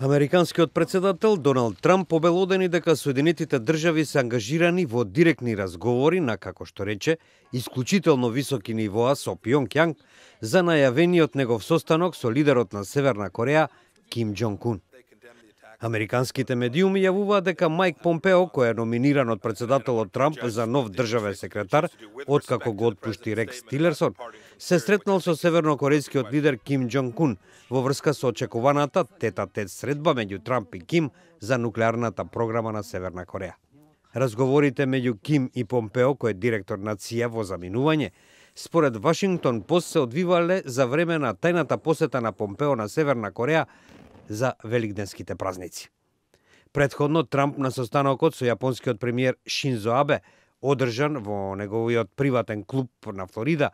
Американскиот председател Доналд Трамп обелодени дека Соединетите држави се ангажирани во директни разговори на, како што рече, исклучително високи нивоа со Пјонкјанг за најавениот негов состанок со лидерот на Северна Кореја Ким Џонг Ун. Американските медиуми јавуваат дека Мајк Помпео, кој е номиниран од председателот Трамп за нов државен секретар, откако го отпушти Рекс Тилерсон, се сретнал со севернокорејскиот лидер Ким Џонг Ун во врска со очекуваната тет-а-тет средба меѓу Трамп и Ким за нуклеарната програма на Северна Кореја. Разговорите меѓу Ким и Помпео, кој е директор на ЦИА во заминување, според Вашингтон Пост се одвивале за време на тајната посета на Помпео на Северна Кореја за великденските празници. Предходно Трамп на состанокот со јапонскиот премиер Шинзо Абе, одржан во неговиот приватен клуб на Флорида,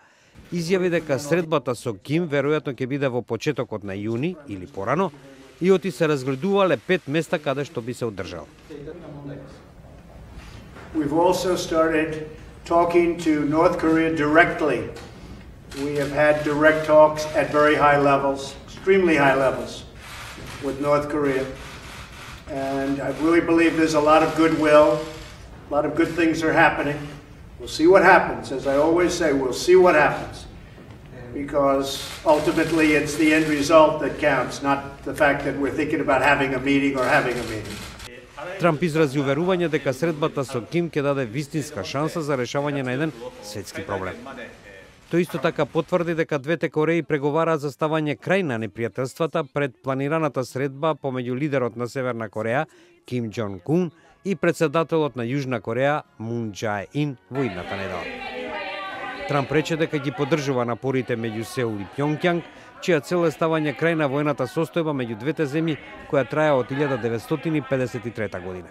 изјави дека средбата со Ким веројатно ќе биде во почетокот на јуни или порано, и оти се разгледувале 5 места каде што би се одржал. We've also started talking to North Korea directly. We have had direct talks at very high levels, extremely high levels, with North Korea. And I really believe there's a lot of goodwill, a lot of good things are happening. We'll see what happens. As I always say, we'll see what happens. Because ultimately it's the end result that counts, not the fact that we're thinking about having a meeting or having a meeting. Трамп изрази уверување дека средбата со Ким ќе даде вистинска шанса за решавање на еден светски проблем. Тој исто така потврди дека двете Кореи преговараат за ставање крај на непријателствата пред планираната средба помеѓу лидерот на Северна Кореја Ким Џонг Ун и председателот на Јужна Кореја Мун Џаe Ин во идната недела. Трамп рече дека ги поддржува напорите меѓу Сеул и Пјонкјанг, чија цел е ставање крај на воената состојба меѓу двете земји која трае од 1953 година.